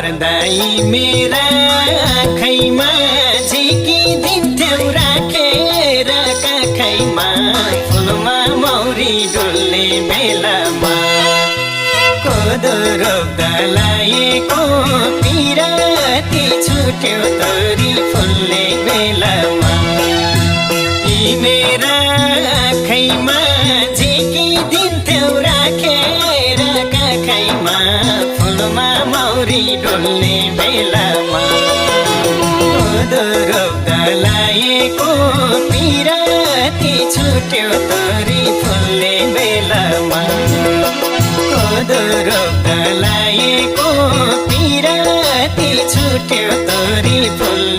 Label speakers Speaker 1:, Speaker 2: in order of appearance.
Speaker 1: पर्दै मेरा आँखैमा झिकिदिन्थ्यौ राखेर काखैमा फुलमा मौरी डुल्ने बेलामा कोदो रोप्दा लाएको पिराती छुट्यो तोरी फुल्ने बेलामा यी मेरा आँखैमा झिकिदिन्थ्यौ राखेर काखैमा फुलमा मौरी डुल्ने बेलामा कोदो रोप्दा लाएको पिराती छुट्यो तोरी फुल्ने बेलामा कोदो रोप्दा लाएको पिराती छुट्यो तोरी फुल्ने